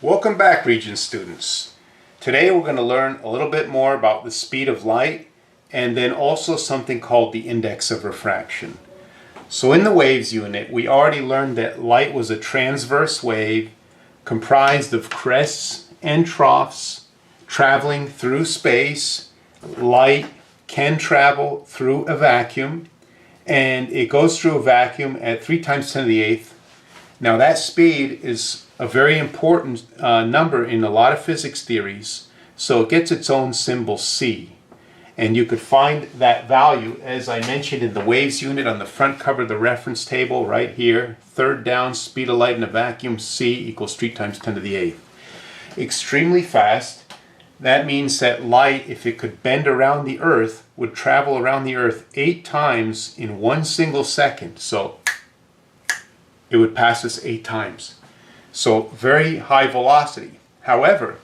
Welcome back, Regents students. Today we're going to learn a little bit more about the speed of light and then also something called the index of refraction. So in the waves unit, we already learned that light was a transverse wave comprised of crests and troughs traveling through space. Light can travel through a vacuum, and it goes through a vacuum at 3 times 10 to the 8th. Now that speed is a very important number in a lot of physics theories, so it gets its own symbol c. And you could find that value, as I mentioned, in the waves unit on the front cover of the reference table right here. Third down, speed of light in a vacuum, c equals 3 times 10 to the 8th. Extremely fast. That means that light, if it could bend around the Earth, would travel around the Earth 8 times in 1 single second. So it would pass us 8 times. So very high velocity. However,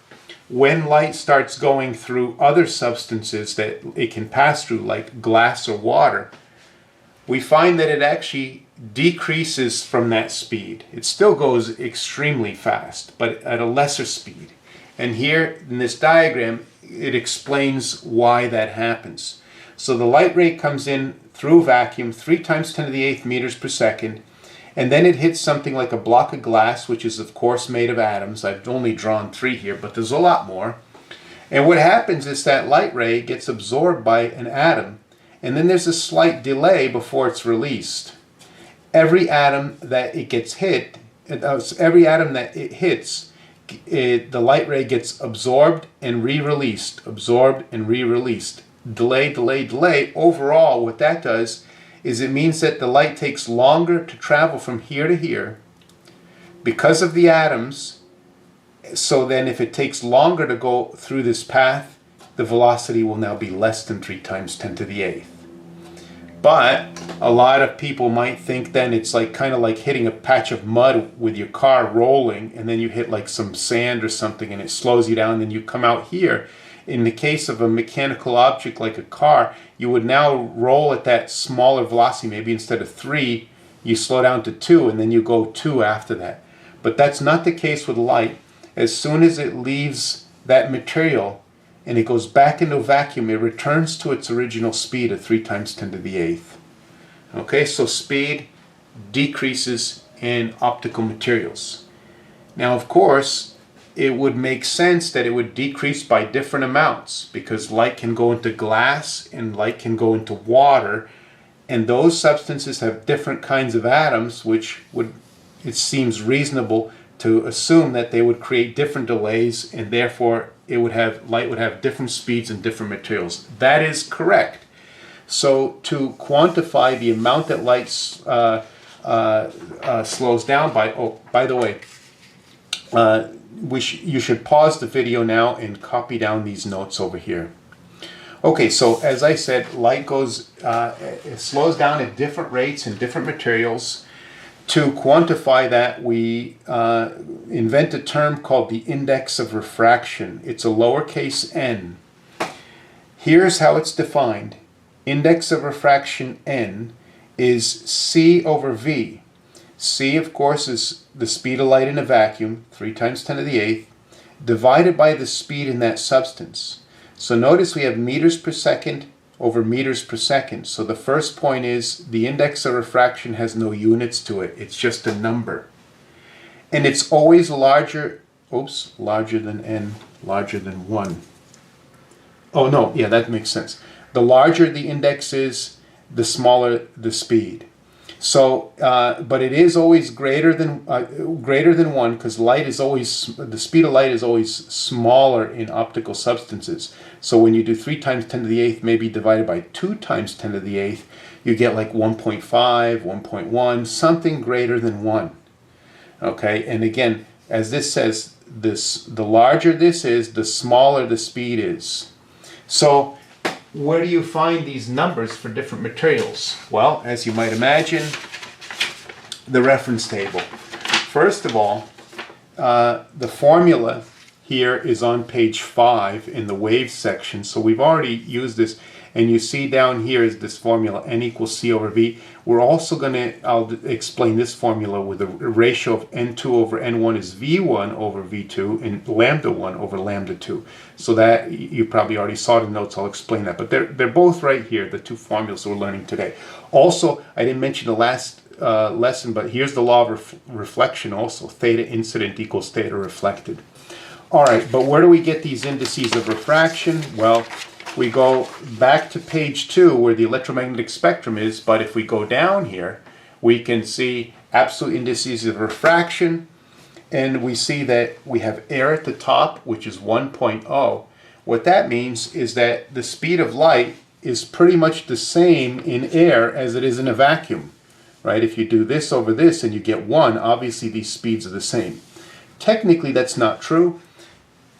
when light starts going through other substances that it can pass through, like glass or water, we find that it actually decreases from that speed. It still goes extremely fast, but at a lesser speed. And here in this diagram, it explains why that happens. So the light ray comes in through vacuum 3 times 10 to the 8th meters per second, and then it hits something like a block of glass, which is of course made of atoms. I've only drawn 3 here, but there's a lot more. And what happens is that light ray gets absorbed by an atom, and then there's a slight delay before it's released. Every atom that it gets hit, the light ray gets absorbed and re-released, absorbed and re-released. Delay, delay, delay. Overall, what that does is it means that the light takes longer to travel from here to here because of the atoms. So then if it takes longer to go through this path, the velocity will now be less than 3 times 10 to the 8th. But a lot of people might think then it's like kind of like hitting a patch of mud with your car rolling, and then you hit like some sand or something and it slows you down, and you come out here. In the case of a mechanical object like a car, you would now roll at that smaller velocity. Maybe instead of 3, you slow down to 2, and then you go 2 after that. But that's not the case with light. As soon as it leaves that material and it goes back into a vacuum, it returns to its original speed of 3 times 10 to the 8th. Okay, so speed decreases in optical materials. Now, of course, it would make sense that it would decrease by different amounts, because light can go into glass and light can go into water, and those substances have different kinds of atoms, which would, it seems reasonable to assume that they would create different delays, and therefore light would have different speeds and different materials. That is correct. So to quantify the amount that light slows down by, oh, by the way, you should pause the video now and copy down these notes over here. Okay, so as I said, light it slows down at different rates in different materials. To quantify that, we invent a term called the index of refraction. It's a lowercase n. Here's how it's defined. Index of refraction n is c over v. C, of course, is the speed of light in a vacuum, 3 times 10 to the 8th, divided by the speed in that substance. So notice we have meters per second over meters per second. So the first point is the index of refraction has no units to it. It's just a number. And it's always larger than n, larger than 1. Oh, no, yeah, that makes sense. The larger the index is, the smaller the speed. So, but it is always greater than 1, because the speed of light is always smaller in optical substances. So when you do 3 times 10 to the 8th, maybe divided by 2 times 10 to the 8th, you get like 1.5, 1.1, something greater than 1. Okay, and again, as this says, the larger this is, the smaller the speed is. So where do you find these numbers for different materials? Well, as you might imagine, the reference table. First of all, the formula here is on page 5 in the wave section, so we've already used this. And you see down here is this formula, n equals c over v. We're also going to, I'll explain this formula with a ratio of n2 over n1 is v1 over v2 and lambda 1 over lambda 2. So that, you probably already saw the notes, I'll explain that. But they're both right here, the two formulas we're learning today. Also, I didn't mention the last lesson, but here's the law of reflection also. Theta incident equals theta reflected. All right, but where do we get these indices of refraction? Well, we go back to page 2 where the electromagnetic spectrum is, but if we go down here, we can see absolute indices of refraction, and we see that we have air at the top, which is 1.0. What that means is that the speed of light is pretty much the same in air as it is in a vacuum, right? If you do this over this and you get 1, obviously these speeds are the same. Technically, that's not true.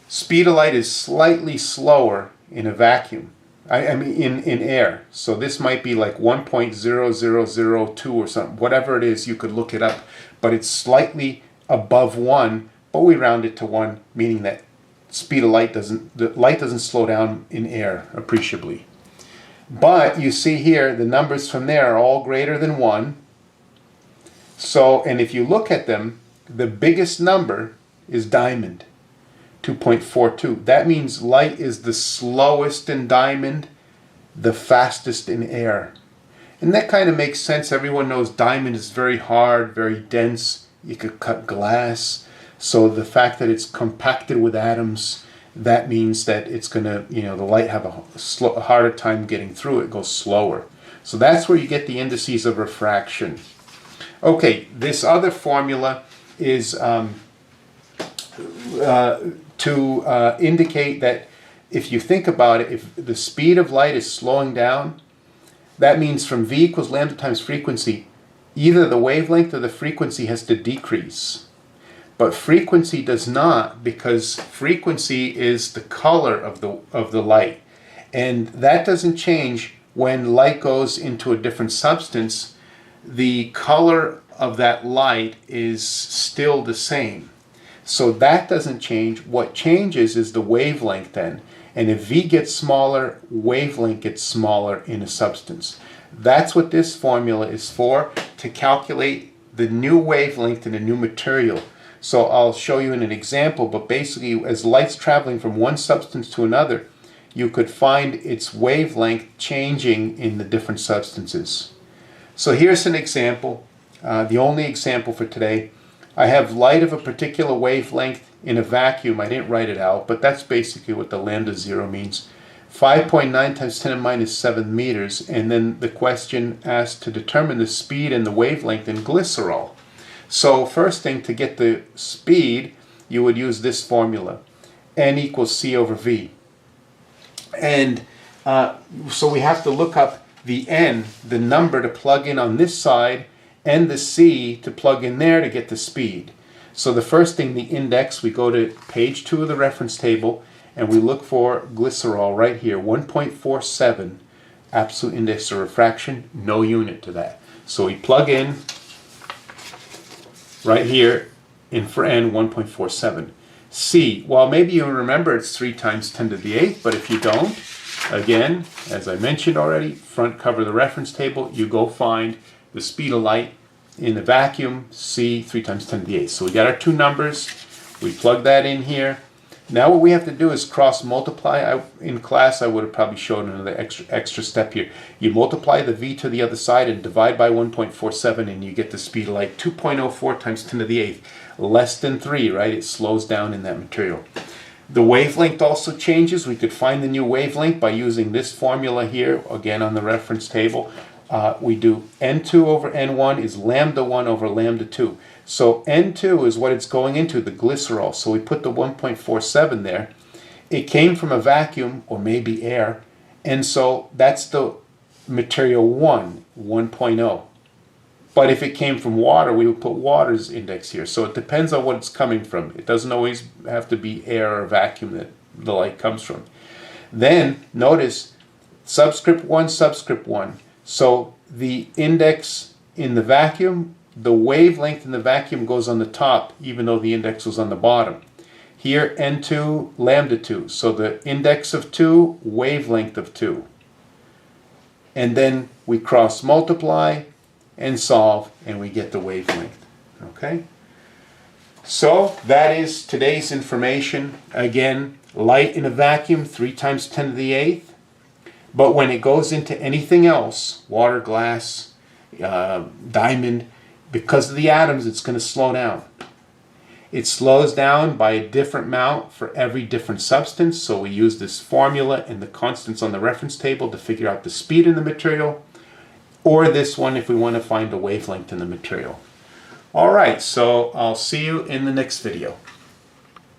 Speed of light is slightly slower in a vacuum, I mean in air. So this might be like 1.0002 or something, whatever it is, you could look it up. But it's slightly above 1, but we round it to 1, meaning that speed of light doesn't slow down in air appreciably. But you see here, the numbers from there are all greater than 1. So, and if you look at them, the biggest number is diamond. 2.42. That means light is the slowest in diamond, the fastest in air. And that kind of makes sense. Everyone knows diamond is very hard, very dense. You could cut glass. So the fact that it's compacted with atoms, that means that it's going to, the light have a harder time getting through. It goes slower. So that's where you get the indices of refraction. Okay, this other formula is to indicate that if you think about it, if the speed of light is slowing down, that means from v equals lambda times frequency, either the wavelength or the frequency has to decrease. But frequency does not, because frequency is the color of the light. And that doesn't change when light goes into a different substance. The color of that light is still the same. So that doesn't change. What changes is the wavelength then. And if V gets smaller, wavelength gets smaller in a substance. That's what this formula is for, to calculate the new wavelength in a new material. So I'll show you in an example, but basically as light's traveling from one substance to another, you could find its wavelength changing in the different substances. So here's an example, the only example for today. I have light of a particular wavelength in a vacuum. I didn't write it out, but that's basically what the lambda 0 means. 5.9 times 10 to the minus 7 meters. And then the question asked to determine the speed and the wavelength in glycerol. So first thing, to get the speed, you would use this formula. N equals C over V. And so we have to look up the N, the number to plug in on this side, and the C to plug in there to get the speed. So the first thing, the index, we go to page 2 of the reference table and we look for glycerol right here, 1.47, absolute index of refraction, no unit to that. So we plug in right here in for N 1.47. C, well maybe you remember it's 3 times 10 to the 8th, but if you don't, again, as I mentioned already, front cover of the reference table, you go find the speed of light in the vacuum, C, 3 times 10 to the 8th. So we got our two numbers, we plug that in here. Now what we have to do is cross multiply. In class I would have probably shown another extra step here. You multiply the V to the other side and divide by 1.47 and you get the speed of light, 2.04 times 10 to the 8th. Less than 3, right? It slows down in that material. The wavelength also changes. We could find the new wavelength by using this formula here, again on the reference table. We do N2 over N1 is lambda 1 over lambda 2. So N2 is what it's going into, the glycerol. So we put the 1.47 there. It came from a vacuum or maybe air. And so that's the material 1.0. But if it came from water, we would put water's index here. So it depends on what it's coming from. It doesn't always have to be air or vacuum that the light comes from. Then notice subscript 1, subscript 1. So the index in the vacuum, the wavelength in the vacuum goes on the top, even though the index was on the bottom. Here, N2, lambda 2. So the index of 2, wavelength of 2. and then we cross multiply and solve, and we get the wavelength. Okay? So that is today's information. Again, light in a vacuum, 3 times 10 to the 8th. But when it goes into anything else, water, glass, diamond, because of the atoms, it's going to slow down. It slows down by a different amount for every different substance. So we use this formula and the constants on the reference table to figure out the speed in the material, or this one if we want to find the wavelength in the material. All right, so I'll see you in the next video.